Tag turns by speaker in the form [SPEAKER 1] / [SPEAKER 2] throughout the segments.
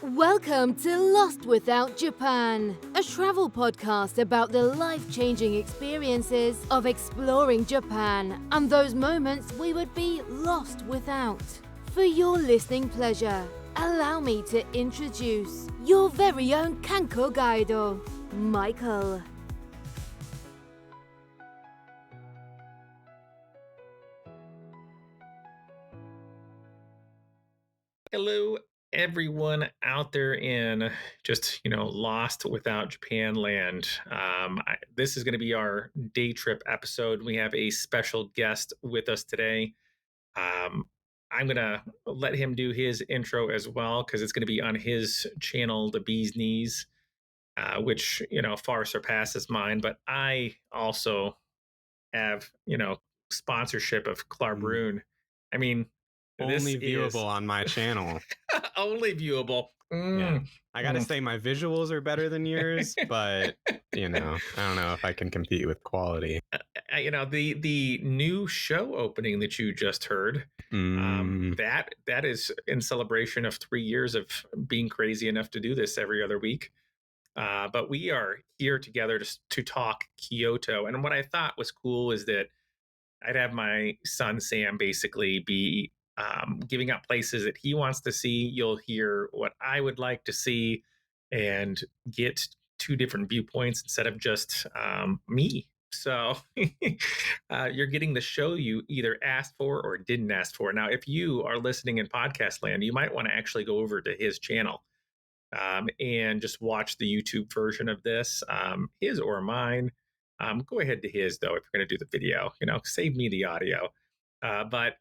[SPEAKER 1] Welcome to Lost Without Japan, a travel podcast about the life-changing experiences of exploring Japan and those moments we would be lost without. For your listening pleasure, allow me to introduce your very own Kanko Guido, Michael.
[SPEAKER 2] Hello, everyone out there in just, lost without Japan land. This is going to be our day trip episode. We have a special guest with us today. Um, I'm going to let him do his intro as well because it's going to be on his channel, the BeezNeez, which, far surpasses mine. But I also have, sponsorship of Klarbruun. I mean, this
[SPEAKER 3] Only viewable
[SPEAKER 2] is
[SPEAKER 3] on my channel.
[SPEAKER 2] only viewable.
[SPEAKER 3] Yeah. I gotta say my visuals are better than yours, but I don't know if I can compete with quality.
[SPEAKER 2] The new show opening that you just heard, that is in celebration of 3 years of being crazy enough to do this every other week. But we are here together to talk Kyoto. And what I thought was cool is that I'd have my son Sam basically be giving out places that he wants to see. You'll hear what I would like to see and get two different viewpoints instead of just me. So you're getting the show you either asked for or didn't ask for. Now, if you are listening in podcast land, you might want to actually go over to his channel and just watch the YouTube version of this, his or mine. Go ahead to his though if you're going to do the video. Save me the audio. But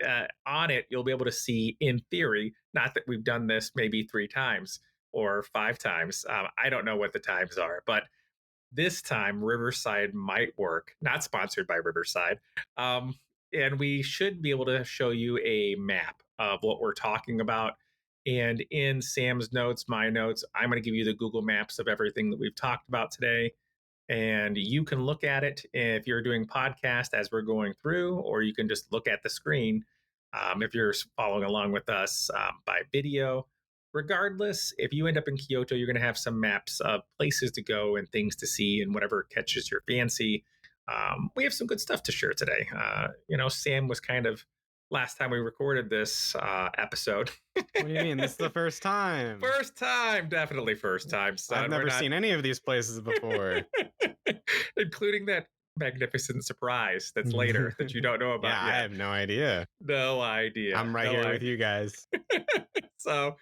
[SPEAKER 2] on it, you'll be able to see, in theory, not that we've done this maybe 3 times or 5 times. I don't know what the times are, but this time Riverside might work. Not sponsored by Riverside. And we should be able to show you a map of what we're talking about. And in Sam's notes, my notes, I'm going to give you the Google Maps of everything that we've talked about today. And you can look at it if you're doing podcast as we're going through, or you can just look at the screen if you're following along with us by video. Regardless, if you end up in Kyoto, you're going to have some maps of places to go and things to see and whatever catches your fancy. We have some good stuff to share today. Sam was kind of last time we recorded this episode.
[SPEAKER 3] What do you mean? This is the first time.
[SPEAKER 2] First time, definitely first time, son.
[SPEAKER 3] I've never seen any of these places before.
[SPEAKER 2] Including that magnificent surprise that's later that you don't know about
[SPEAKER 3] yeah,
[SPEAKER 2] yet.
[SPEAKER 3] I have no idea.
[SPEAKER 2] No idea.
[SPEAKER 3] I'm right here with you guys.
[SPEAKER 2] So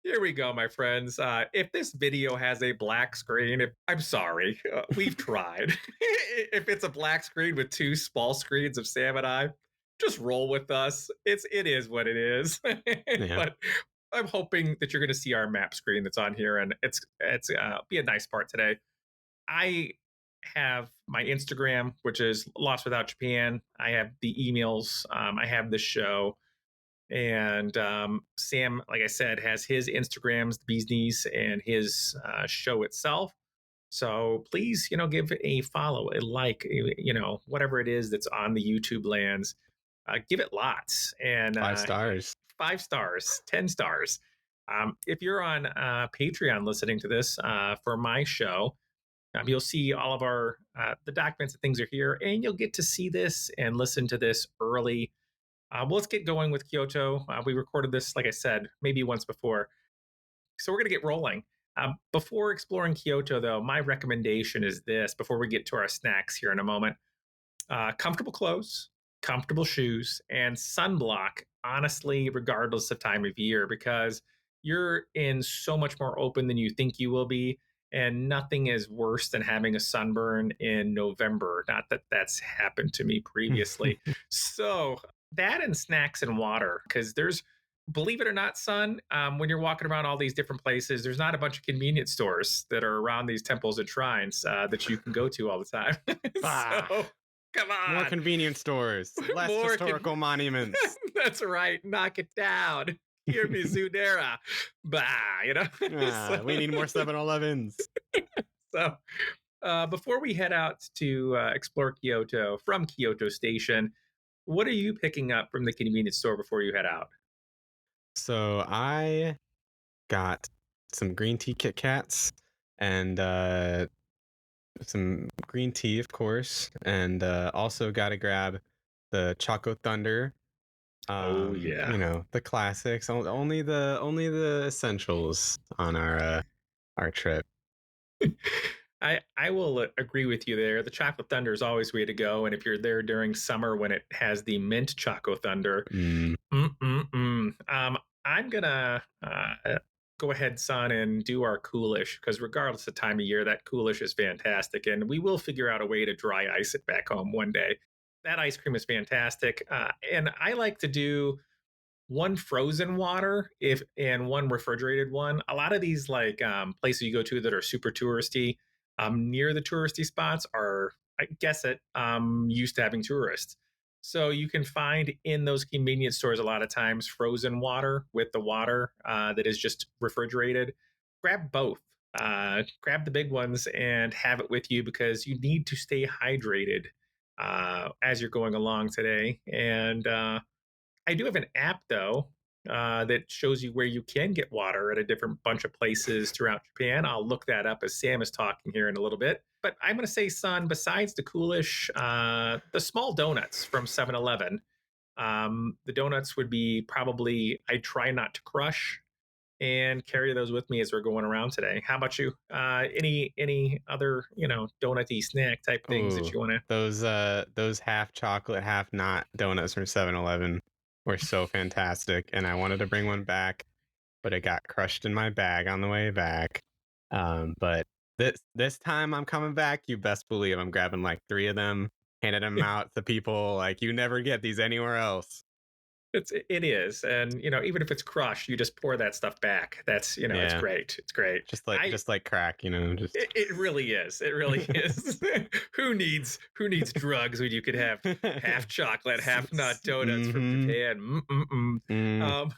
[SPEAKER 2] here we go, my friends. If this video has a black screen, I'm sorry. We've tried. If it's a black screen with 2 small screens of Sam and I, just roll with us. It is what it is. But I'm hoping that you're going to see our map screen that's on here, and it's be a nice part today. I have my Instagram, which is Lost Without Japan. I have the emails. I have the show. And Sam, like I said, has his Instagrams, the BeezNeez, and his show itself. So please, give a follow, a like, whatever it is that's on the YouTube lands. Give it lots. And
[SPEAKER 3] 5 stars.
[SPEAKER 2] 5 stars, 10 stars. If you're on Patreon listening to this for my show, you'll see all of our the documents and things are here, and you'll get to see this and listen to this early. Well, let's get going with Kyoto. We recorded this, like I said, maybe once before. So we're going to get rolling. Before exploring Kyoto, though, my recommendation is this before we get to our snacks here in a moment. Comfortable clothes, comfortable shoes, and sunblock, honestly, regardless of time of year, because you're in so much more open than you think you will be. And nothing is worse than having a sunburn in November. Not that that's happened to me previously. So that and snacks and water, because believe it or not, son, when you're walking around all these different places, there's not a bunch of convenience stores that are around these temples and shrines that you can go to all the time. So, come on.
[SPEAKER 3] More convenience stores, less historical monuments.
[SPEAKER 2] That's right. Knock it down. Hear me, Zudera. Bah,
[SPEAKER 3] we need more 7-Elevens.
[SPEAKER 2] So, before we head out to explore Kyoto from Kyoto Station, what are you picking up from the convenience store before you head out?
[SPEAKER 3] So I got some green tea Kit Kats, and some green tea, of course, and also got to grab the Choco Thunder.
[SPEAKER 2] Oh yeah.
[SPEAKER 3] The classics. Only the essentials on our trip.
[SPEAKER 2] I will agree with you there. The Chocolate Thunder is always way to go, and if you're there during summer when it has the mint Choco Thunder,
[SPEAKER 3] Mm.
[SPEAKER 2] I'm gonna go ahead, son, and do our coolish because regardless of time of year, that coolish is fantastic, and we will figure out a way to dry ice it back home one day. That ice cream is fantastic, and I like to do one frozen water if and one refrigerated one. A lot of these like places you go to that are super touristy, near the touristy spots are, I guess it, used to having tourists. So you can find in those convenience stores a lot of times frozen water with the water that is just refrigerated. Grab both. Grab the big ones and have it with you because you need to stay hydrated as you're going along today. And I do have an app though that shows you where you can get water at a different bunch of places throughout Japan. I'll look that up as Sam is talking here in a little bit. But I'm going to say, son, besides the coolish, the small donuts from 7-Eleven, the donuts would be probably, I try not to crush and carry those with me as we're going around today. How about you? Any other, donutty snack type things that
[SPEAKER 3] Ooh,
[SPEAKER 2] you want to?
[SPEAKER 3] those half chocolate, half not donuts from 7-Eleven were so fantastic, and I wanted to bring one back, but it got crushed in my bag on the way back. But this time I'm coming back. You best believe I'm grabbing like 3 of them, handing them out to people. Like you never get these anywhere else.
[SPEAKER 2] It is, and even if it's crushed, you just pour that stuff back. That's it's
[SPEAKER 3] Yeah,
[SPEAKER 2] great. It's great.
[SPEAKER 3] just like
[SPEAKER 2] I
[SPEAKER 3] just like crack, just.
[SPEAKER 2] it really is. It really is. Who needs drugs when you could have half chocolate, half nut donuts from
[SPEAKER 3] Mm-hmm.
[SPEAKER 2] Japan? Mm-mm-mm.
[SPEAKER 3] Mm.
[SPEAKER 2] Um,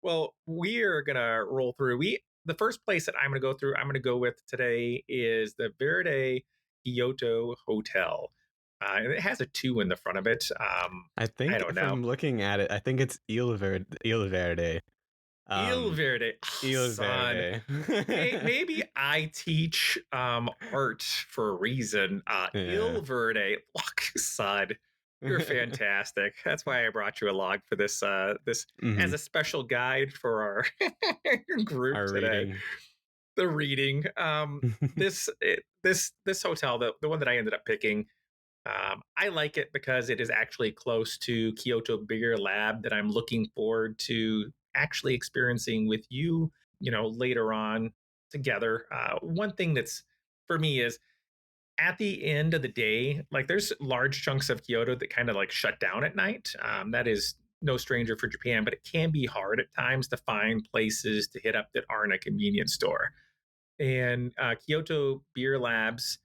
[SPEAKER 2] well, we are gonna roll through. The first place that I'm gonna go through, I'm gonna go with today is the Verde Kyoto Hotel. And it has a 2 in the front of it.
[SPEAKER 3] I
[SPEAKER 2] I
[SPEAKER 3] think
[SPEAKER 2] don't know.
[SPEAKER 3] from looking at it, I think it's Il Verde. Il Verde.
[SPEAKER 2] Il
[SPEAKER 3] Um,
[SPEAKER 2] Verde,
[SPEAKER 3] Il
[SPEAKER 2] son.
[SPEAKER 3] Verde.
[SPEAKER 2] Maybe I teach art for a reason.
[SPEAKER 3] Yeah.
[SPEAKER 2] Il Verde, look, son, you're fantastic. That's why I brought you along for this
[SPEAKER 3] Hmm.
[SPEAKER 2] as a special guide for our group
[SPEAKER 3] Our
[SPEAKER 2] today.
[SPEAKER 3] reading.
[SPEAKER 2] The reading. This hotel, the one that I ended up picking, I like it because it is actually close to Kyoto Beer Lab that I'm looking forward to actually experiencing with you, later on together. One thing that's for me is at the end of the day, like there's large chunks of Kyoto that kind of like shut down at night. That is no stranger for Japan, but it can be hard at times to find places to hit up that aren't a convenience store. And Kyoto Beer Labs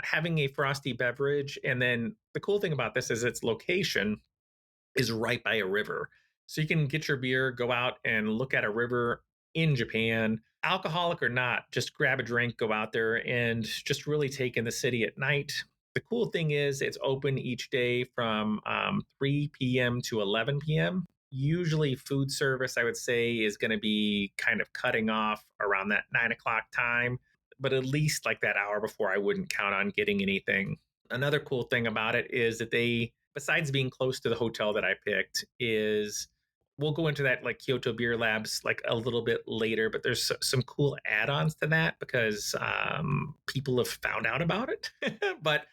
[SPEAKER 2] having a frosty beverage. And then the cool thing about this is its location is right by a river. So you can get your beer, go out and look at a river in Japan, alcoholic or not, just grab a drink, go out there and just really take in the city at night. The cool thing is it's open each day from 3 p.m. to 11 p.m. Usually, food service, I would say, is going to be kind of cutting off around that 9 o'clock time, but at least like that hour before, I wouldn't count on getting anything. Another cool thing about it is that they, besides being close to the hotel that I picked, is we'll go into that like Kyoto Beer Labs like a little bit later, but there's some cool add-ons to that because people have found out about it. But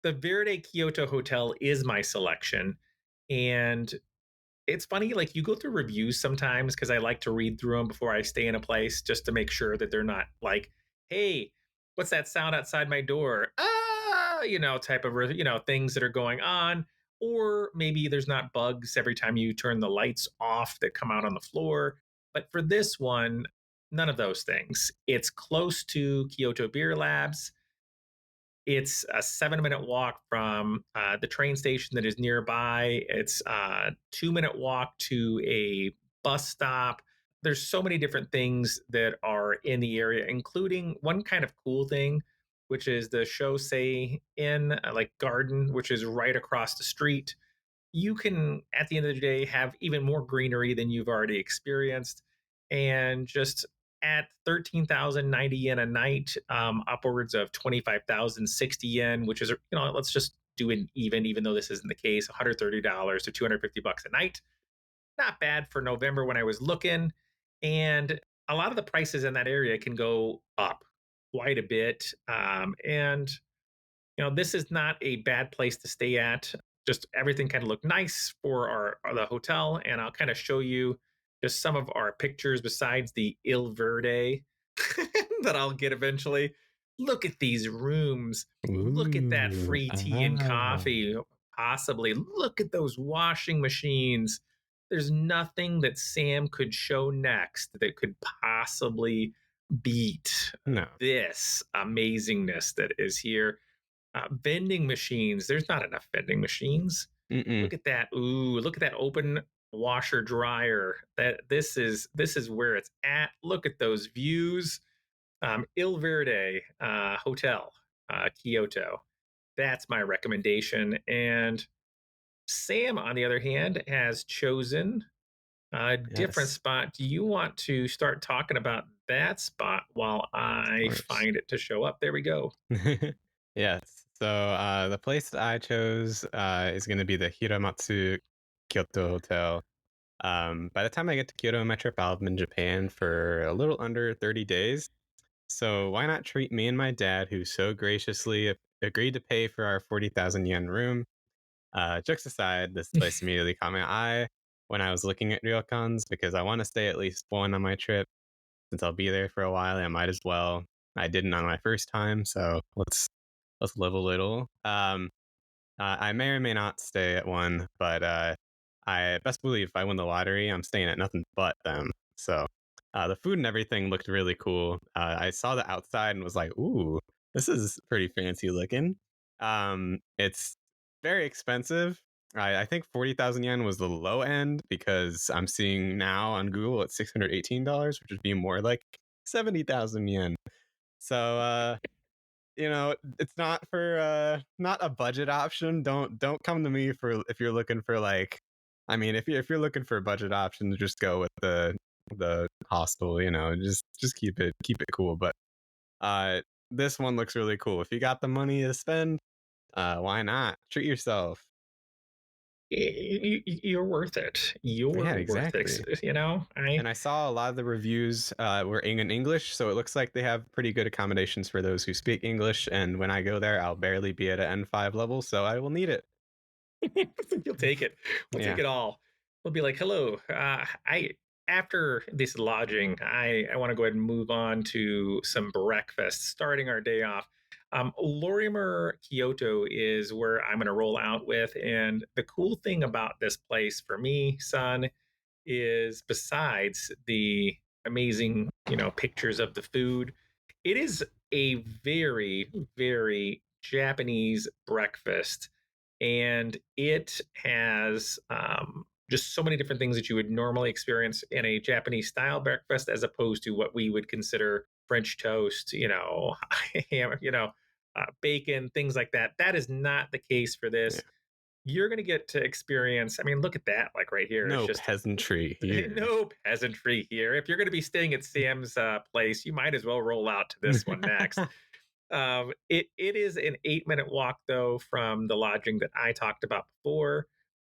[SPEAKER 2] the Verde Kyoto Hotel is my selection, and it's funny, like you go through reviews sometimes because I like to read through them before I stay in a place just to make sure that they're not like, hey, what's that sound outside my door? Type of, things that are going on. Or maybe there's not bugs every time you turn the lights off that come out on the floor. But for this one, none of those things. It's close to Kyoto Beer Labs. It's a 7-minute walk from the train station that is nearby. It's a 2-minute walk to a bus stop. There's so many different things that are in the area, including one kind of cool thing, which is the Shosei Inn, like garden, which is right across the street. You can, at the end of the day, have even more greenery than you've already experienced, and just at 13,090 yen a night, upwards of 25,060 yen, which is, let's just do an even though this isn't the case, $130 to $250 a night. Not bad for November when I was looking. And a lot of the prices in that area can go up quite a bit. And this is not a bad place to stay at. Just everything kind of looked nice for the hotel, and I'll kind of show you just some of our pictures besides the Il Verde that I'll get eventually. Look at these rooms. Look at that
[SPEAKER 3] Ooh,
[SPEAKER 2] free tea and
[SPEAKER 3] ah.
[SPEAKER 2] coffee, possibly. Look at those washing machines. There's nothing that Sam could show next that could possibly beat
[SPEAKER 3] No.
[SPEAKER 2] this amazingness that is here. Vending machines. There's not enough vending machines.
[SPEAKER 3] Mm-mm.
[SPEAKER 2] Look at that. Ooh, look at that open washer dryer. This is where it's at. Look at those views. Il Verde Hotel, Kyoto. That's my recommendation. And Sam, on the other hand, has chosen a different
[SPEAKER 3] Yes,
[SPEAKER 2] spot. Do you want to start talking about that spot while
[SPEAKER 3] of
[SPEAKER 2] I
[SPEAKER 3] course.
[SPEAKER 2] find it to show up? There we go.
[SPEAKER 3] Yes. So the place that I chose is going to be the Hiramatsu Kyoto Hotel. By the time I get to Kyoto on my trip, I'll have been in Japan for a little under 30 days. So why not treat me and my dad, who so graciously agreed to pay for our 40,000 yen room? Jokes aside, this place immediately caught my eye when I was looking at ryokans because I want to stay at least one on my trip. Since I'll be there for a while, I might as well. I didn't on my first time, so let's live a little. I may or may not stay at one, but I best believe if I win the lottery, I'm staying at nothing but them. So the food and everything looked really cool. I saw the outside and was like, "Ooh, this is pretty fancy looking." It's very expensive. I think 40,000 yen was the low end because I'm seeing now on Google it's $618, which would be more like 70,000 yen. So it's not for not a budget option. Don't come to me for if you're looking for like I mean if you're looking for a budget option, just go with the hostel, just keep it cool. But uh this one looks really cool. If you got the money to spend, why not? Treat yourself.
[SPEAKER 2] You're worth it. You're
[SPEAKER 3] Yeah,
[SPEAKER 2] worth it.
[SPEAKER 3] exactly.
[SPEAKER 2] I
[SPEAKER 3] And I saw a lot of the reviews were in English, so it looks like they have pretty good accommodations for those who speak English. And when I go there, I'll barely be at an N5 level, so I will need it.
[SPEAKER 2] You'll take it. We'll take
[SPEAKER 3] Yeah.
[SPEAKER 2] it all. We'll be like, hello. I After this lodging, I want to go ahead and move on to some breakfast, starting our day off. Lorimer Kyoto is where I'm going to roll out with, and the cool thing about this place for me, son, is besides the amazing, pictures of the food, it is a very, very Japanese breakfast. And it has just so many different things that you would normally experience in a Japanese style breakfast, as opposed to what we would consider French toast, ham, bacon, things like that. That is not the case for
[SPEAKER 3] Yeah.
[SPEAKER 2] this. You're going to get to experience, I mean, look at that, like right here. It's
[SPEAKER 3] No
[SPEAKER 2] just
[SPEAKER 3] peasantry here.
[SPEAKER 2] no peasantry here. If you're going to be staying at Sam's place, you might as well roll out to this one next. It is an 8-minute walk though from the lodging that I talked about before.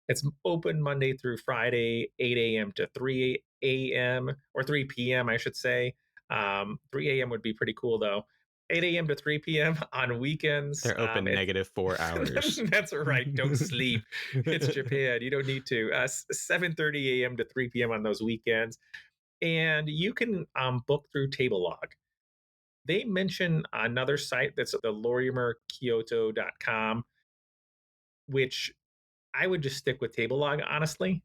[SPEAKER 2] It's open Monday through Friday, 8 a.m. to 3 a.m. or 3 p.m. I should say. 3 a.m. would be pretty cool though. 8 a.m. to 3 p.m. on weekends.
[SPEAKER 3] They're open
[SPEAKER 2] It's
[SPEAKER 3] -4 hours.
[SPEAKER 2] that's right. Don't sleep. It's Japan. You don't need to. 7:30 a.m. to 3 p.m. on those weekends, and you can book through Tablelog. They mention another site that's the lorimerkyoto.com, which I would just stick with Tablelog, honestly.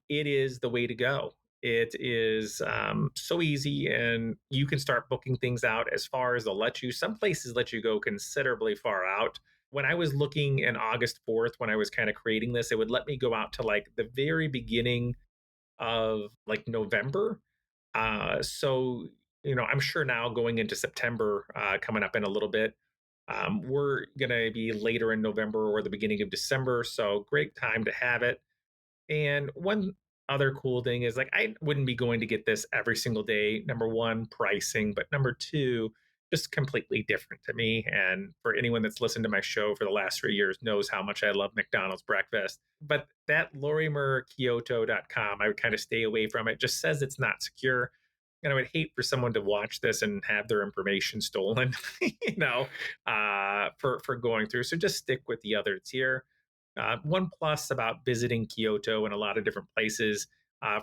[SPEAKER 2] It is the way to go. It is so easy, and you can start booking things out as far as they'll let you. Some places let you go considerably far out. When I was looking in August 4th, when I was kind of creating this, it would let me go out to like the very beginning of like November. So I'm sure now going into September, coming up in a little bit, we're going to be later in November or the beginning of December. So great time to have it. And one other cool thing is like I wouldn't be going to get this every single day. Number one, pricing, but number two, just completely different to me. And for anyone that's listened to my show for the last 3 years knows how much I love McDonald's breakfast. But that LorimerKyoto.com, I would kind of stay away from it. Just says it's not secure. And I would hate for someone to watch this and have their information stolen, for going through. So just stick with the other tier. One plus about visiting Kyoto and a lot of different places,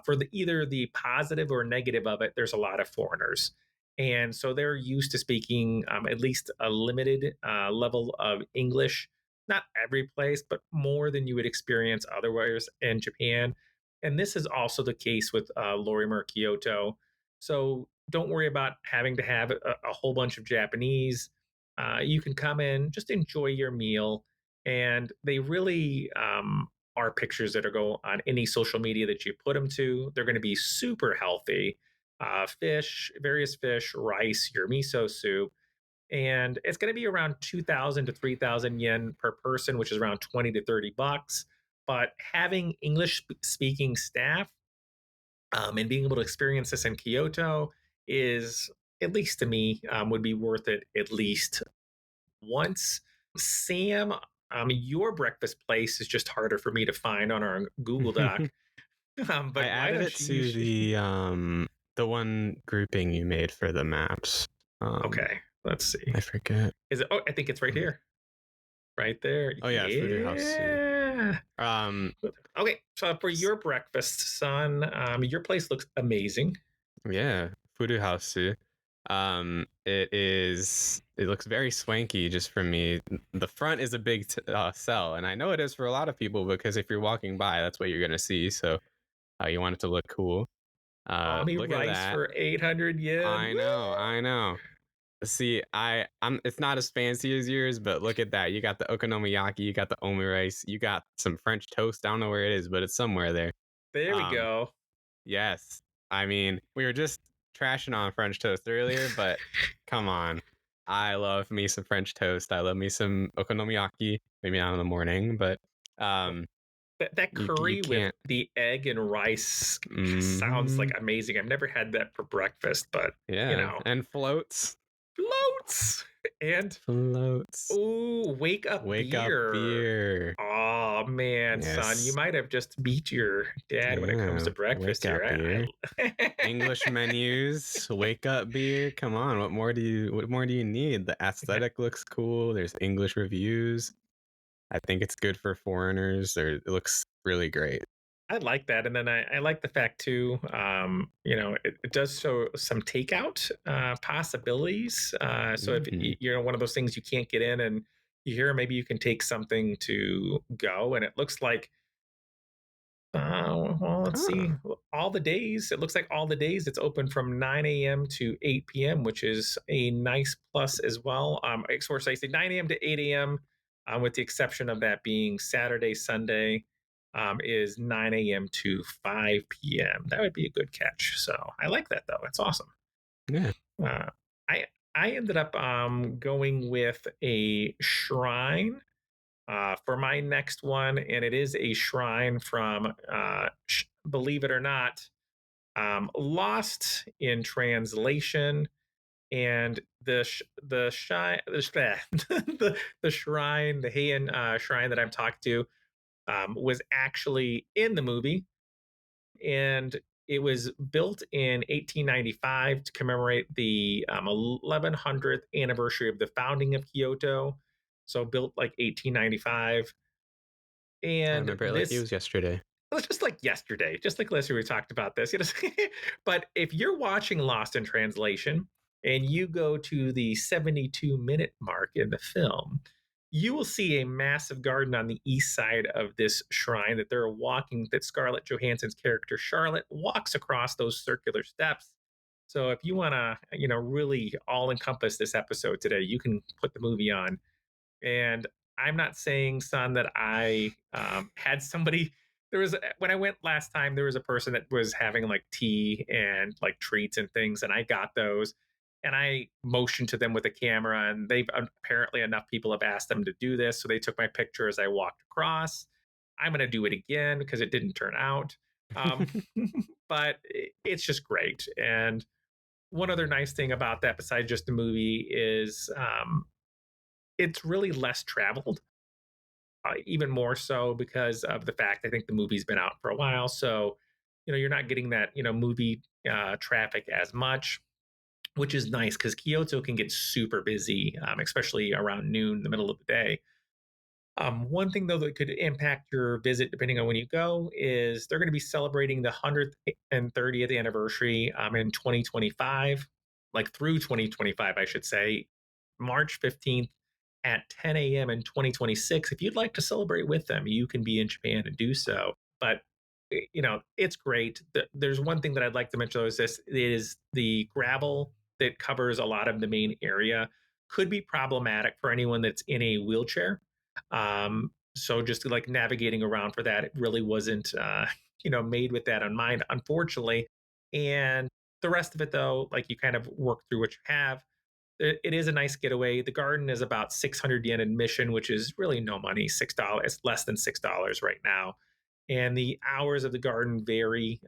[SPEAKER 2] for either the positive or negative of it, there's a lot of foreigners. And so they're used to speaking at least a limited level of English, not every place, but more than you would experience otherwise in Japan. And this is also the case with Lorimer Kyoto. So don't worry about having to have a whole bunch of Japanese. You can come in, just enjoy your meal, and they really are pictures that are go on any social media that you put them to. They're going to be super healthy. Fish, various fish, rice, your miso soup, and it's going to be around 2,000 to 3,000 yen per person, which is around 20 to 30 bucks. But having English speaking staff and being able to experience this in Kyoto is, at least to me, would be worth it at least once. Sam, your breakfast place is just harder for me to find on our Google Doc.
[SPEAKER 3] I
[SPEAKER 2] But why
[SPEAKER 3] added it
[SPEAKER 2] don't you?
[SPEAKER 3] to the one grouping you made for the maps.
[SPEAKER 2] Okay, let's see.
[SPEAKER 3] I forget.
[SPEAKER 2] Is it? Oh, I think it's right here. Right there.
[SPEAKER 3] Oh yeah, Fudu House.
[SPEAKER 2] Yeah. Okay, so for your breakfast, son, your place looks amazing.
[SPEAKER 3] Yeah, Fudu House. It looks very swanky just for me. The front is a big sell, and I know it is for a lot of people because if you're walking by, that's what you're gonna see. So you want it to look cool.
[SPEAKER 2] Mommy
[SPEAKER 3] Look at
[SPEAKER 2] rice
[SPEAKER 3] that.
[SPEAKER 2] for 800 yen.
[SPEAKER 3] I
[SPEAKER 2] Woo!
[SPEAKER 3] know, I know. See, I'm it's not as fancy as yours, but look at that. You got the okonomiyaki, you got the omurice, you got some French toast. I don't know where it is, but it's somewhere there.
[SPEAKER 2] There we
[SPEAKER 3] Um,
[SPEAKER 2] go.
[SPEAKER 3] yes. I mean, we were just trashing on French toast earlier, but come on. I love me some French toast. I love me some okonomiyaki. Maybe not in the morning, but um,
[SPEAKER 2] That
[SPEAKER 3] you
[SPEAKER 2] curry with
[SPEAKER 3] can't.
[SPEAKER 2] the egg and rice sounds
[SPEAKER 3] Hmm.
[SPEAKER 2] like amazing. I've never had that for breakfast, but
[SPEAKER 3] Yeah, and floats,
[SPEAKER 2] floats and
[SPEAKER 3] floats.
[SPEAKER 2] ooh, wake up
[SPEAKER 3] Wake up
[SPEAKER 2] beer.
[SPEAKER 3] beer.
[SPEAKER 2] Oh man, son, you
[SPEAKER 3] Yes.
[SPEAKER 2] might have just beat your dad when it comes
[SPEAKER 3] Yeah,
[SPEAKER 2] to breakfast
[SPEAKER 3] wake
[SPEAKER 2] here.
[SPEAKER 3] up beer.
[SPEAKER 2] I
[SPEAKER 3] English menus, wake up beer. Come on, what more do you need? The aesthetic looks cool. There's English reviews. I think it's good for foreigners. It looks really great.
[SPEAKER 2] I like that, and then I like the fact too. It does show some takeout possibilities. So if
[SPEAKER 3] Hmm.
[SPEAKER 2] you're one of those things you can't get in, and you hear maybe you can take something to go, and it looks like. Well, let's see.
[SPEAKER 3] Ah,
[SPEAKER 2] All the days, it looks like all the days it's open from 9 a.m. to 8 p.m., which is a nice plus as well. Of course, I say 9 a.m. to 8 a.m., with the exception of that being Saturday, Sunday, is 9 a.m. to 5 p.m. That would be a good catch. So I like that, though. That's awesome.
[SPEAKER 3] yeah.
[SPEAKER 2] Uh, I, I ended up going with a shrine for my next one, and it is a shrine from, believe it or not, Lost in Translation, and the shrine, the Heian shrine that I'm talking to, was actually in the movie, and it was built in 1895 to commemorate the 1100th anniversary of the founding of Kyoto. So built like 1895,
[SPEAKER 3] I
[SPEAKER 2] and
[SPEAKER 3] remember it like it
[SPEAKER 2] this
[SPEAKER 3] was yesterday.
[SPEAKER 2] it was just like yesterday, just like last year we talked about this. But if you're watching Lost in Translation and you go to the 72-minute mark in the film, you will see a massive garden on the east side of this shrine that Scarlett Johansson's character Charlotte walks across those circular steps. So if you want to, really all encompass this episode today, you can put the movie on. And I'm not saying, son, that I had somebody. When I went last time, there was a person that was having like tea and like treats and things, and I got those. And I motioned to them with a camera, and they've apparently enough people have asked them to do this. So they took my picture as I walked across. I'm going to do it again because it didn't turn out. Um, but it's just great. And one other nice thing about that, besides just the movie, is it's really less traveled. Even more so because of the fact I think the movie's been out for a while, so you're not getting that movie traffic as much, which is nice because Kyoto can get super busy, especially around noon, the middle of the day. One thing though that could impact your visit, depending on when you go, is they're going to be celebrating the 100th and 30th anniversary in 2025, like through 2025, I should say, March 15th at 10 a.m. in 2026. If you'd like to celebrate with them, you can be in Japan and do so. But it's great. There's one thing that I'd like to mention though, is this is the gravel that covers a lot of the main area could be problematic for anyone that's in a wheelchair. So just like navigating around for that, it really wasn't, made with that in mind, unfortunately. And the rest of it, though, like you kind of work through what you have. It is a nice getaway. The garden is about 600 yen admission, which is really no money. $6, it's less than $6 right now. And the hours of the garden vary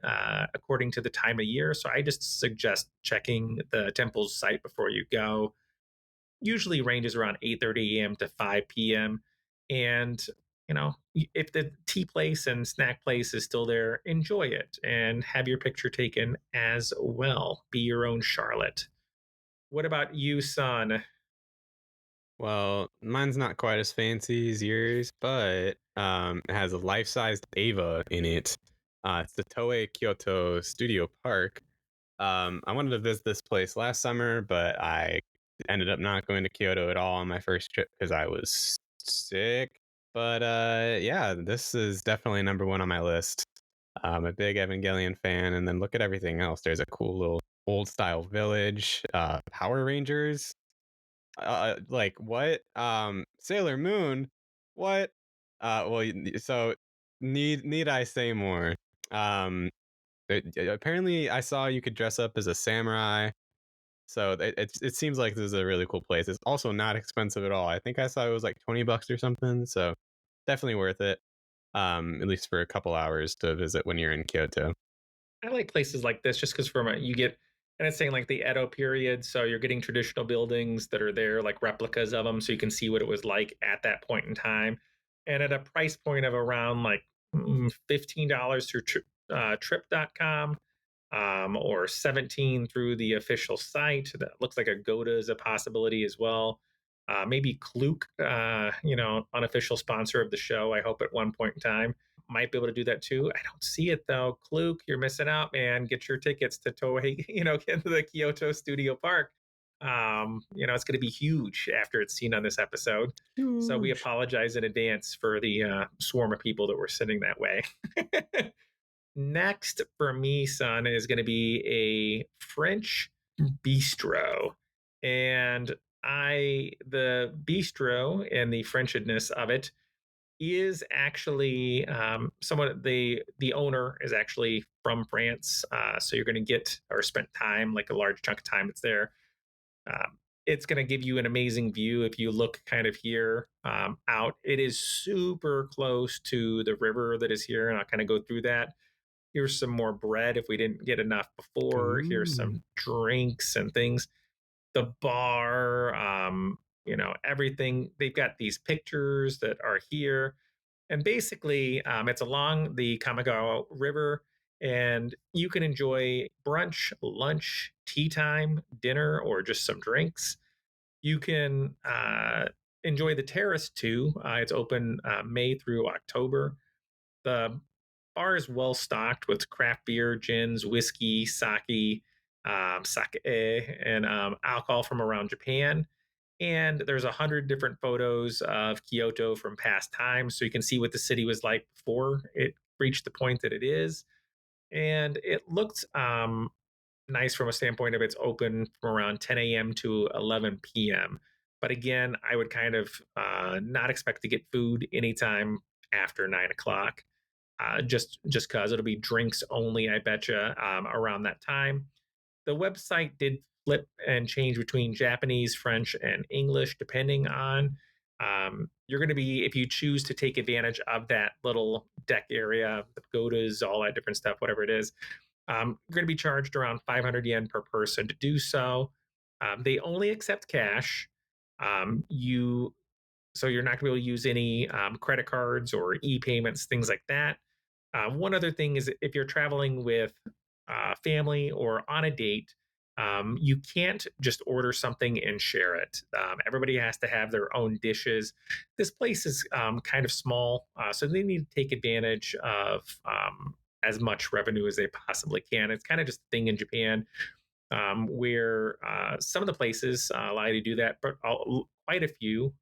[SPEAKER 2] according to the time of year. So I just suggest checking the temple's site before you go. Usually ranges around 8:30 a.m. to 5 p.m. And if the tea place and snack place is still there, enjoy it and have your picture taken as well. Be your own Charlotte. What about you, son?
[SPEAKER 3] Well, mine's not quite as fancy as yours, but it has a life-sized Ava in it. It's the Toei Kyoto Studio Park. I wanted to visit this place last summer, but I ended up not going to Kyoto at all on my first trip because I was sick. But yeah, this is definitely number one on my list. I'm a big Evangelion fan, and then look at everything else. There's a cool little old style village, Power Rangers, like what? Sailor Moon, what? Well, so need I say more? Um, apparently, I saw you could dress up as a samurai. So it seems like this is a really cool place. It's also not expensive at all. I think I saw it was like $20 or something. So definitely worth it. At least for a couple hours to visit when you're in Kyoto.
[SPEAKER 2] I like places like this just because you get, and it's saying like the Edo period, so you're getting traditional buildings that are there, like replicas of them, so you can see what it was like at that point in time, and at a price point of around like $15 through trip.com, or 17 through the official site. That looks like Agoda is a possibility as well. Maybe Klook, unofficial sponsor of the show. I hope at one point in time might be able to do that too. I don't see it though. Klook, you're missing out, man. Get your tickets to Toei, get to the Kyoto Studio Park. It's going to be huge after it's seen on this episode. So we
[SPEAKER 3] Huge.
[SPEAKER 2] apologize in advance for the swarm of people that were sitting that way. Next for me, son, is going to be a French bistro. And the bistro and the Frenchedness of it is actually someone, the owner is actually from France. So you're going to get or spent time, like a large chunk of time it's there. It's going to give you an amazing view if you look kind of here out. It is super close to the river that is here, and I'll kind of go through that. Here's some more bread if we didn't get enough before. Here's
[SPEAKER 3] Ooh.
[SPEAKER 2] some drinks and things. The bar, everything. They've got these pictures that are here. And basically, it's along the Kamagawa River, and you can enjoy brunch, lunch, tea time, dinner, or just some drinks. You can enjoy the terrace too. It's open May through October. The bar is well stocked with craft beer, gins, whiskey, sake, and alcohol from around Japan. And there's 100 different photos of Kyoto from past times, so you can see what the city was like before it reached the point that it is. And it looked nice from a standpoint of it's open from around 10 a.m. to 11 p.m. But again, I would kind of not expect to get food anytime after 9 o'clock, just because it'll be drinks only, I betcha, around that time. The website did flip and change between Japanese, French, and English depending on You're going to be, if you choose to take advantage of that little deck area, the pagodas, all that different stuff, whatever it is, you're going to be charged around 500 yen per person to do so. They only accept cash. You So you're not going to be able to use any credit cards or e-payments, things like that. One other thing is if you're traveling with family or on a date, you can't just order something and share it. Everybody has to have their own dishes. This place is kind of small, so they need to take advantage of as much revenue as they possibly can. It's kind of just a thing in Japan where some of the places allow you to do that, but quite a few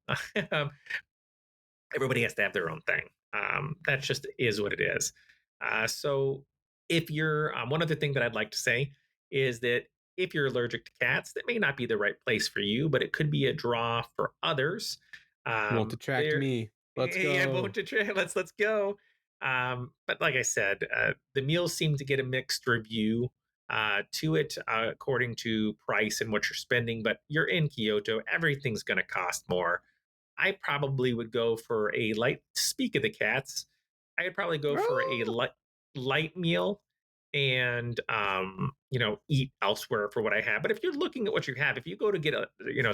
[SPEAKER 2] everybody has to have their own thing. That just is what it is. So, if you're one other thing that I'd like to say is that if you're allergic to cats, that may not be the right place for you, but it could be a draw for others.
[SPEAKER 3] Won't attract
[SPEAKER 2] There,
[SPEAKER 3] me. Let's
[SPEAKER 2] yeah,
[SPEAKER 3] go.
[SPEAKER 2] won't attract. Let's go. But like I said, the meals seem to get a mixed review to it according to price and what you're spending. But you're in Kyoto, everything's going to cost more. I probably would go for a light. Speak of the cats, I'd probably go for a
[SPEAKER 3] Ah!
[SPEAKER 2] light meal and eat elsewhere for what I have. But if you're looking at what you have, if you go to get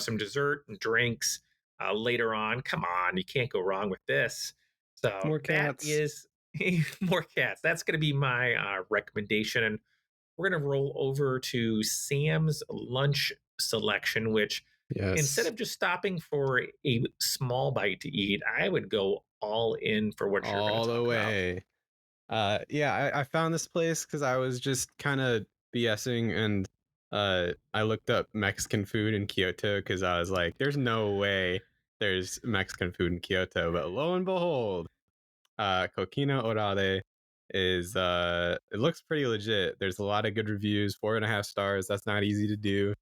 [SPEAKER 2] some dessert and drinks later on, come on, you can't go wrong with this. So
[SPEAKER 3] More
[SPEAKER 2] that
[SPEAKER 3] cats.
[SPEAKER 2] is more cats. That's going to be my recommendation, and we're going to roll over to Sam's lunch selection, which instead
[SPEAKER 3] Yes.
[SPEAKER 2] of just stopping for a small bite to eat, I would go all in for what you're going
[SPEAKER 3] All
[SPEAKER 2] to
[SPEAKER 3] the
[SPEAKER 2] talk about.
[SPEAKER 3] way. Yeah, I found this place because I was just kind of BSing and I looked up Mexican food in Kyoto because I was like, there's no way there's Mexican food in Kyoto. But lo and behold, Kokina Orare is it looks pretty legit. There's a lot of good reviews, 4.5 stars. That's not easy to do.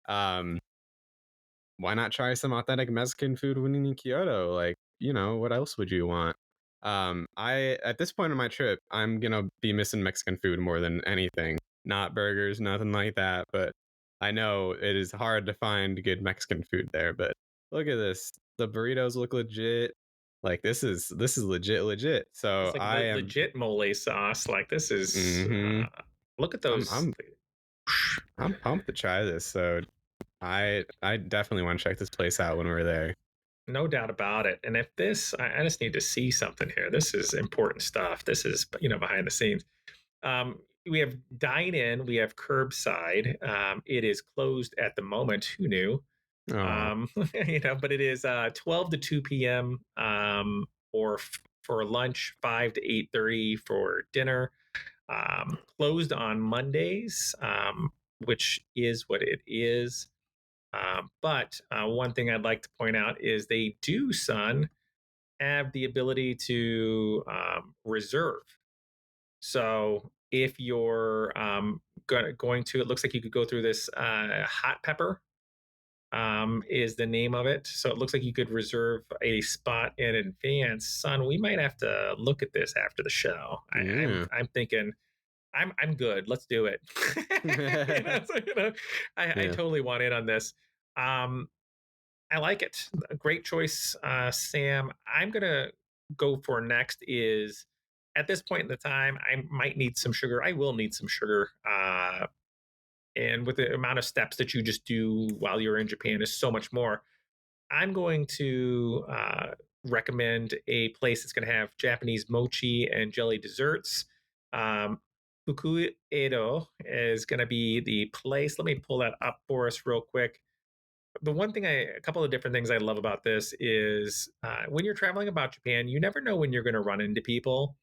[SPEAKER 3] Um, why not try some authentic Mexican food when in Kyoto? Like, what else would you want? I At this point in my trip, I'm gonna be missing Mexican food more than anything. Not burgers, nothing like that, but I know it is hard to find good Mexican food there. But look at this. The burritos look legit. Like this is legit. So
[SPEAKER 2] It's like
[SPEAKER 3] I am
[SPEAKER 2] legit mole sauce. Like this is.
[SPEAKER 3] hmm
[SPEAKER 2] Look at
[SPEAKER 3] I'm
[SPEAKER 2] those.
[SPEAKER 3] I'm I'm pumped to try this. So I definitely want to check this place out when we're there.
[SPEAKER 2] No doubt about it. And if this, I just need to see something here. This is important stuff. This is behind the scenes. We have dine in. We have curbside. It is closed at the moment. Who knew?
[SPEAKER 3] Oh,
[SPEAKER 2] But it is 12 to 2 p.m. Or for lunch, 5 to 8:30 for dinner. Closed on Mondays, which is what it is. But one thing I'd like to point out is they do, son, have the ability to reserve. So if you're going to, it looks like you could go through this hot pepper is the name of it. So it looks like you could reserve a spot in advance. Son, we might have to look at this after the show.
[SPEAKER 3] yeah.
[SPEAKER 2] I'm thinking I'm good. Let's do it. I
[SPEAKER 3] Yeah.
[SPEAKER 2] totally want in on this. Um, I like it. A great choice, Sam. I'm gonna go for next is at this point in the time, I might need some sugar. I will need some sugar. And with the amount of steps that you just do while you're in Japan is so much more. I'm going to recommend a place that's going to have Japanese mochi and jelly desserts. Um, Fukuedo is going to be the place. Let me pull that up for us real quick. A couple of different things I love about this is when you're traveling about Japan, you never know when you're going to run into people.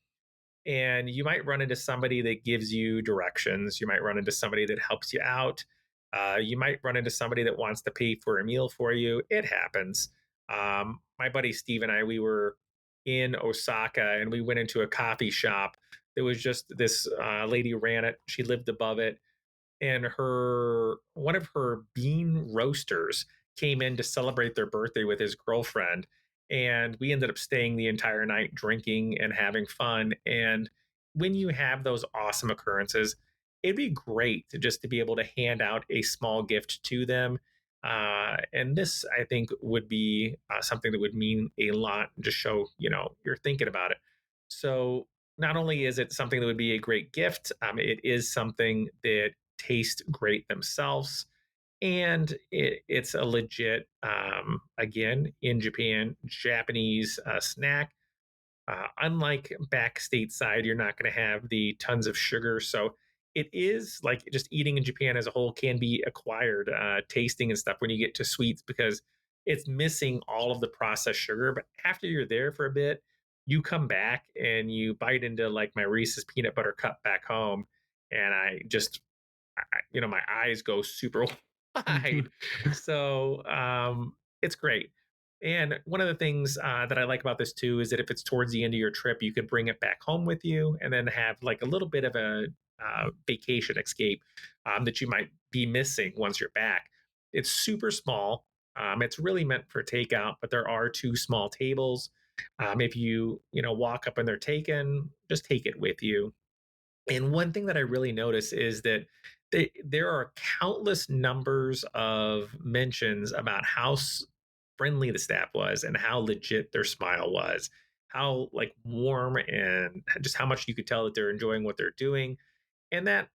[SPEAKER 2] And you might run into somebody that gives you directions. You might run into somebody that helps you out. You might run into somebody that wants to pay for a meal for you. It happens. My buddy Steve and I, we were in Osaka and we went into a coffee shop. There was just this lady ran it. She lived above it, and her one of her bean roasters came in to celebrate their birthday with his girlfriend, and we ended up staying the entire night drinking and having fun. And when you have those awesome occurrences, it'd be great to just to be able to hand out a small gift to them. And this, I think, would be something that would mean a lot. Just show, you're thinking about it. So not only is it something that would be a great gift, it is something that tastes great themselves. And it's a legit, again, in Japan, Japanese snack. Unlike back stateside, you're not going to have the tons of sugar. So it is like just eating in Japan as a whole can be acquired, tasting and stuff when you get to sweets because it's missing all of the processed sugar. But after you're there for a bit, you come back and you bite into like my Reese's peanut butter cup back home. And my eyes go super wide. So it's great. And one of the things that I like about this too is that if it's towards the end of your trip, you can bring it back home with you and then have like a little bit of a vacation escape that you might be missing once you're back. It's super small. It's really meant for takeout, but there are two small tables. If you walk up and they're taken, just take it with you. And one thing that I really notice is that there are countless numbers of mentions about how friendly the staff was and how legit their smile was, how like warm and just how much you could tell that they're enjoying what they're doing. And that,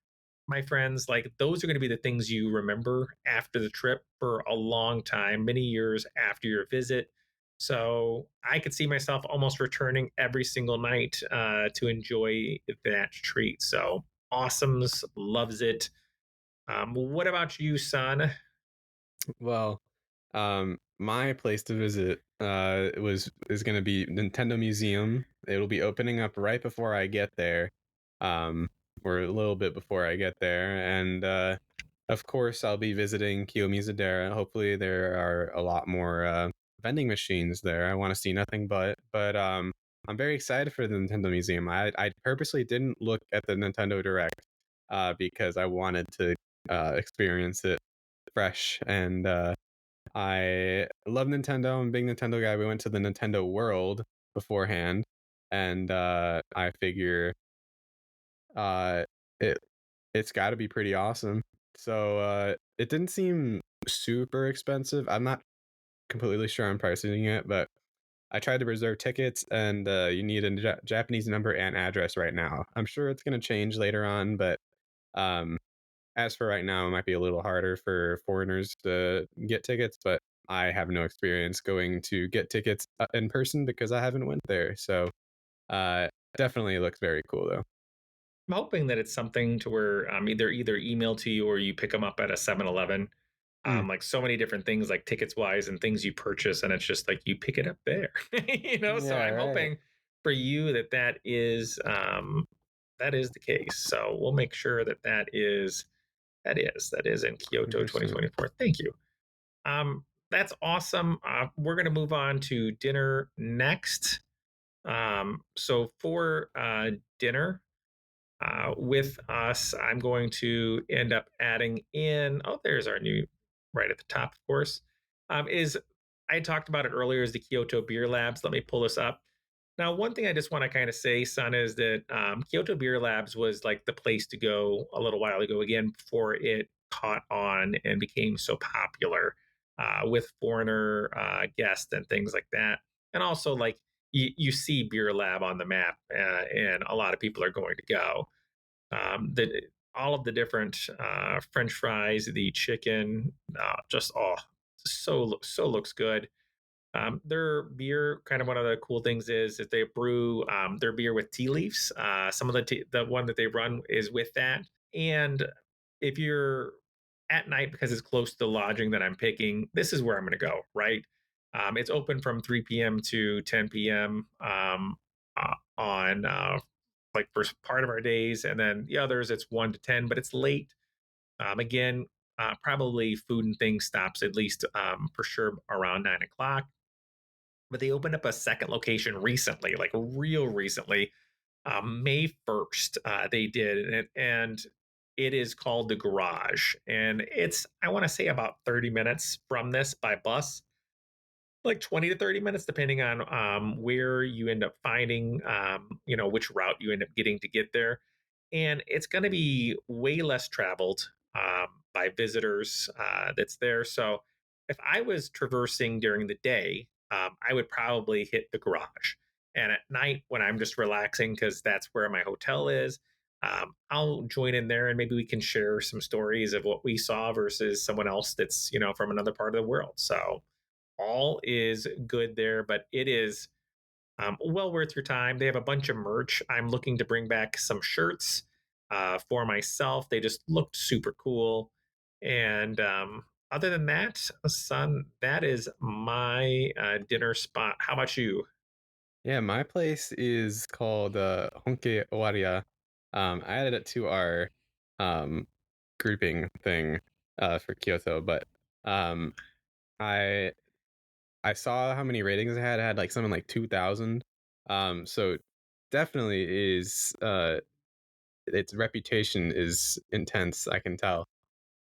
[SPEAKER 2] my friends, like those are going to be the things you remember after the trip for a long time, many years after your visit. So I could see myself almost returning every single night to enjoy that treat. So awesomes loves it. What about you, son?
[SPEAKER 3] Well, my place to visit is going to be Nintendo Museum. It'll be opening up right before I get there, um, or a little bit before I get there, and of course I'll be visiting Kiyomizu. Hopefully there are a lot more vending machines there. I want to see nothing but I'm very excited for the Nintendo Museum. I purposely didn't look at the Nintendo Direct because I wanted to experience it fresh and I love Nintendo. I'm a big Nintendo guy. We went to the Nintendo World beforehand, and I figure uh, it it's got to be pretty awesome. So it didn't seem super expensive. I'm not completely sure on pricing it, but I tried to reserve tickets, and you need a Japanese number and address right now. I'm sure it's going to change later on, but um, as for right now, it might be a little harder for foreigners to get tickets, but I have no experience going to get tickets in person because I haven't went there. So uh, definitely looks very cool though.
[SPEAKER 2] I'm hoping that it's something to where either email to you or you pick them up at a 7-Eleven.
[SPEAKER 3] Mm,
[SPEAKER 2] Like so many different things like tickets wise and things you purchase and it's just like you pick it up there. So
[SPEAKER 3] yeah,
[SPEAKER 2] I'm
[SPEAKER 3] right.
[SPEAKER 2] hoping for you that is the case. So we'll make sure that is in Kyoto
[SPEAKER 3] 100%.
[SPEAKER 2] 2024. Thank you. That's awesome. We're going to move on to dinner next. So for dinner, with us, I'm going to end up adding in. Oh, there's our new right at the top, of course. Is I talked about it earlier is the Kyoto Beer Labs. Let me pull this up. Now, one thing I just want to kind of say, son, is that Kyoto Beer Labs was like the place to go a little while ago, again, before it caught on and became so popular with foreigner guests and things like that. And also, like, you see Beer Lab on the map, and a lot of people are going to go. All of the different French fries, the chicken, just so looks good. Their beer, kind of one of the cool things is that they brew their beer with tea leaves. Some of the one that they run is with that. And if you're at night because it's close to the lodging that I'm picking, this is where I'm going to go. Right. It's open from 3 p.m. to 10 p.m. On like first part of our days, and then the others it's 1 to 10, but it's late. Again, probably food and things stops at least for sure around 9 o'clock. But they opened up a second location recently, like real recently, May 1st. They did, and it is called the Garage, and it's I want to say about 30 minutes from this by bus, like 20 to 30 minutes, depending on where you end up finding, which route you end up getting to get there. And it's going to be way less traveled by visitors that's there. So if I was traversing during the day, I would probably hit the garage. And at night, when I'm just relaxing, because that's where my hotel is, I'll join in there and maybe we can share some stories of what we saw versus someone else that's, from another part of the world. So all is good there, but it is well worth your time. They have a bunch of merch. I'm looking to bring back some shirts for myself. They just looked super cool. And other than that, son, that is my dinner spot. How about you?
[SPEAKER 3] Yeah, my place is called Honke Owaria. I added it to our um, grouping thing for Kyoto, but um, I I saw how many ratings it had. It had like something like 2,000. So definitely is its reputation is intense. I can tell.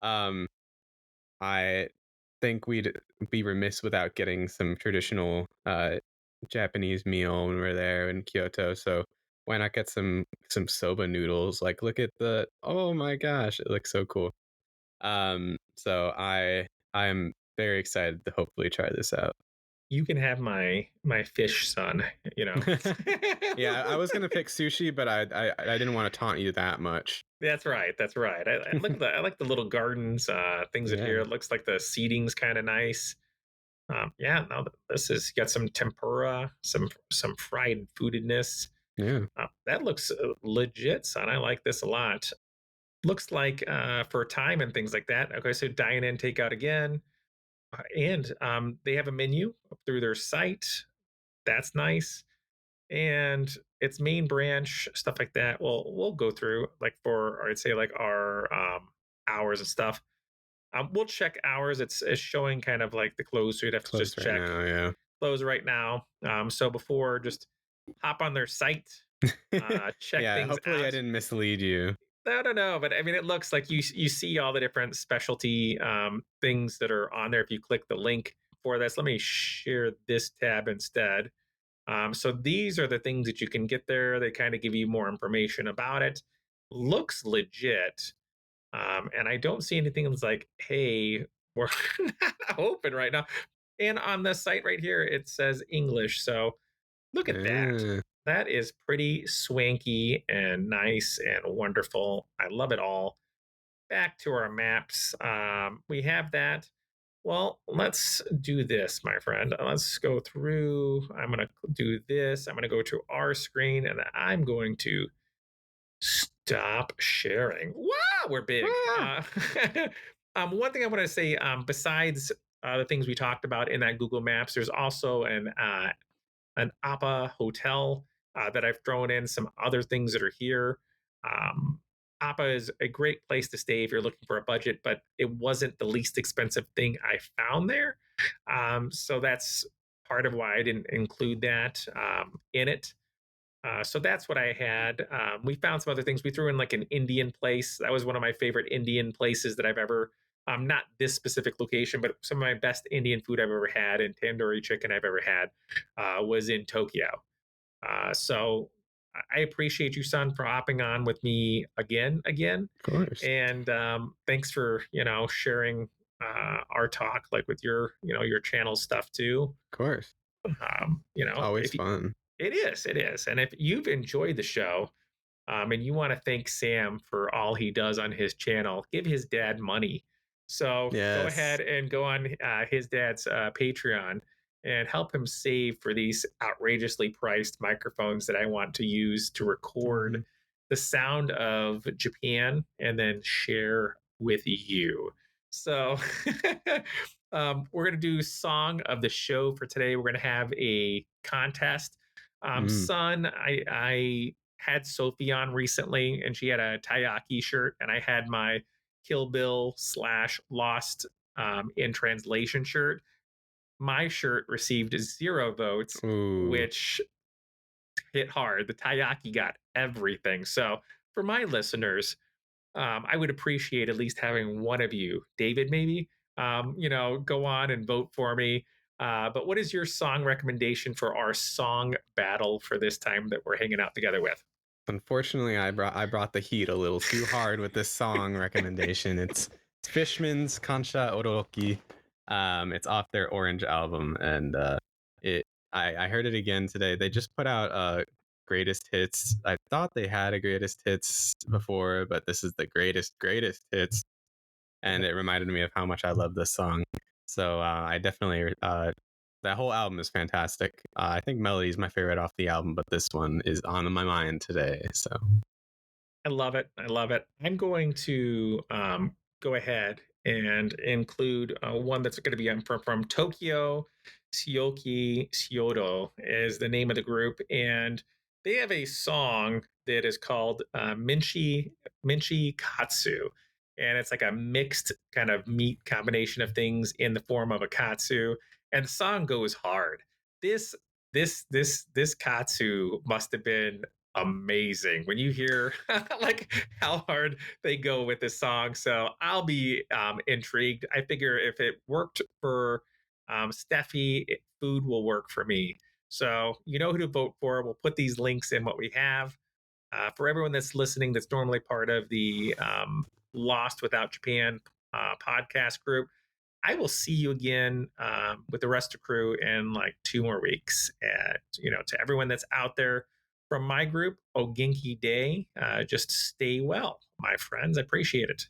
[SPEAKER 3] Um, I think we'd be remiss without getting some traditional Japanese meal when we're there in Kyoto. So why not get some soba noodles? Like, look at the oh my gosh, it looks so cool. So I am very excited to hopefully try this out.
[SPEAKER 2] You can have my fish, son.
[SPEAKER 3] Yeah, I was gonna pick sushi, but I didn't want to taunt you that much.
[SPEAKER 2] That's right. That's right. I look at I like the little gardens, things in here.
[SPEAKER 3] Yeah,
[SPEAKER 2] It looks like the seating's kind of nice. Yeah, no, this is got some tempura, some fried foodedness.
[SPEAKER 3] yeah,
[SPEAKER 2] That looks legit, son. I like this a lot. Looks like for time and things like that. Okay, so dine in, take out again, and they have a menu through their site. That's nice, and its main branch stuff like that. Well, we'll go through like for I'd say like our hours and stuff. We'll check hours. It's showing kind of like the close, so you'd have to just
[SPEAKER 3] close right
[SPEAKER 2] check
[SPEAKER 3] now. Yeah.
[SPEAKER 2] close right now. So before, just hop on their site, check
[SPEAKER 3] Yeah,
[SPEAKER 2] things
[SPEAKER 3] hopefully I
[SPEAKER 2] out.
[SPEAKER 3] didn't mislead you.
[SPEAKER 2] I don't know, but I mean, it looks like you see all the different specialty things that are on there. If you click the link for this, let me share this tab instead. So these are the things that you can get there. They kind of give you more information about it. Looks legit. And I don't see anything that's like, hey, we're not open right now. And on the site right here, it says English. So look at that.
[SPEAKER 3] Ah,
[SPEAKER 2] That is pretty swanky and nice and wonderful. I love it all. Back to our maps. We have that. Well, let's do this, my friend. Let's go through. I'm going to do this. I'm going to go to our screen and I'm going to stop sharing. Wow, we're big.
[SPEAKER 3] ah,
[SPEAKER 2] One thing I want to say, besides the things we talked about in that Google Maps, there's also an Appa hotel that I've thrown in some other things that are here. Um, Appa is a great place to stay if you're looking for a budget, but it wasn't the least expensive thing I found there. So that's part of why I didn't include that in it. So that's what I had. We found some other things. We threw in like an Indian place. That was one of my favorite Indian places that I've ever, not this specific location, but some of my best Indian food I've ever had and tandoori chicken I've ever had was in Tokyo. So I appreciate you, son, for hopping on with me again.
[SPEAKER 3] of course,
[SPEAKER 2] And thanks for, sharing our talk, like with your, your channel stuff too.
[SPEAKER 3] of course. Always
[SPEAKER 2] If
[SPEAKER 3] fun.
[SPEAKER 2] it is. And if you've enjoyed the show, and you want to thank Sam for all he does on his channel, give his dad money. So go
[SPEAKER 3] Yes.
[SPEAKER 2] ahead and go on his dad's Patreon and help him save for these outrageously priced microphones that I want to use to record
[SPEAKER 3] Mhm.
[SPEAKER 2] the sound of Japan and then share with you. So we're going to do song of the show for today. We're going to have a contest.
[SPEAKER 3] Mm.
[SPEAKER 2] Son, I had Sophie on recently, and she had a Taiyaki shirt, and I had my Kill Bill slash Lost in translation shirt. My shirt received 0 votes,
[SPEAKER 3] Ooh,
[SPEAKER 2] which hit hard. The Taiyaki got everything. So for my listeners, I would appreciate at least having one of you, David, maybe, go on and vote for me. But what is your song recommendation for our song battle for this time that we're hanging out together with?
[SPEAKER 3] unfortunately, I brought the heat a little too hard with this song recommendation. It's Fishman's Kansha Ororoki. It's off their Orange album, and I heard it again today. They just put out greatest hits. I thought they had a greatest hits before, but this is the greatest hits, and it reminded me of how much I love this song. So I definitely that whole album is fantastic. I think Melody is my favorite off the album, but this one is on my mind today. So
[SPEAKER 2] I love it. I love it. I'm going to go ahead and include one that's going to be from Tokyo. Syoki Syodo is the name of the group, and they have a song that is called Menchikatsu, and it's like a mixed kind of meat combination of things in the form of a katsu, and the song goes hard. This this katsu must have been amazing when you hear like how hard they go with this song. So I'll be intrigued. I figure if it worked for Steffi, food will work for me. So you know who to vote for. We'll put these links in what we have. For everyone that's listening, that's normally part of the Lost Without Japan podcast group, I will see you again with the rest of the crew in like 2 more weeks. And, to everyone that's out there from my group, Ogenki Day, just stay well, my friends. I appreciate it.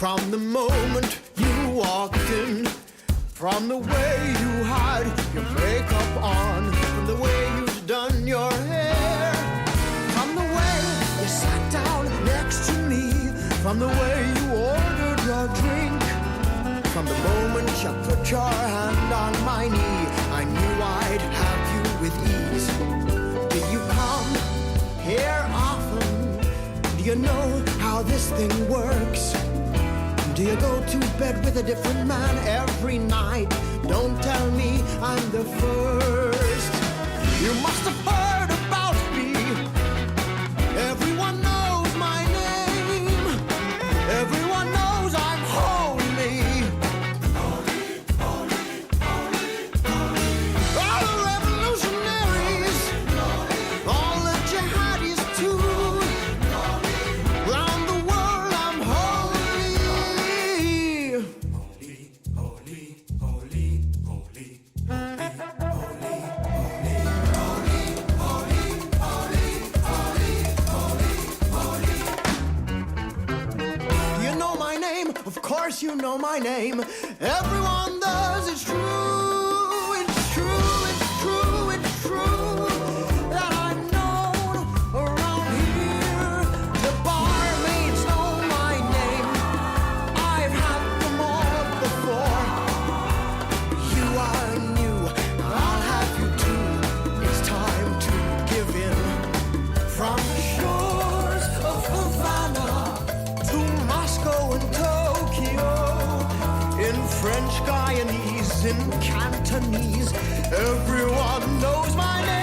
[SPEAKER 4] From the moment you walked in, from the way you had your makeup on, from the way you've done your hair, from the way you sat down next to me, from the way you ordered your drink, from the moment you put your hand on my knee, I knew I'd have you with ease. Do you come here often? Do you know how this thing works? Do you go to bed with a different man every night? Don't tell me I'm the first. You must have heard about me. Everyone knows my name. Everyone knows I'm holy. Holy, holy, holy, holy. All the revolutionaries, all the jihadis too. Round the world I'm holy. Holy, holy, holy, holy, holy, holy. Do you know my name? Of course you know my name. Everyone does. It's true. It's true. It's true. It's true that I'm known around here. The barmaids know my name. I've had them all before. You are new. I'll have you too. It's time to give in. From the shores of Havana to Moscow and Tokyo, in French Guyanese, in Cantonese, everyone knows my name.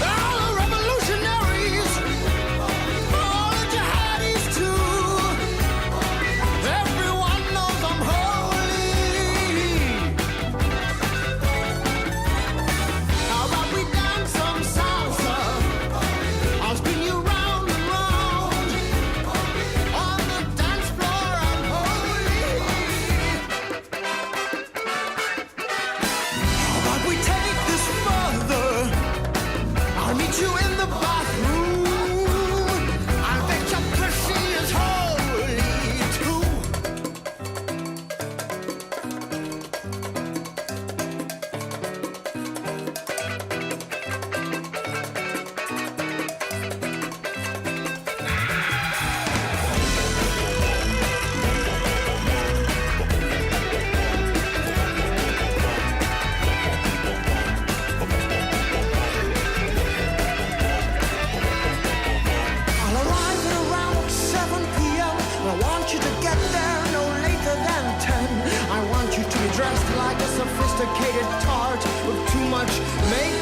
[SPEAKER 4] All the revolutionaries, all the jihadis too. Everyone knows I'm holy. How about we dance some salsa? I'll spin you round and round. On the dance floor I'm holy. How about we take this further? I'll meet you in the bathroom. I bet your pussy is holy too. I'll arrive at around 7 p.m. I want you to get there no later than 10. I want you to be dressed like a sophisticated tart with too much makeup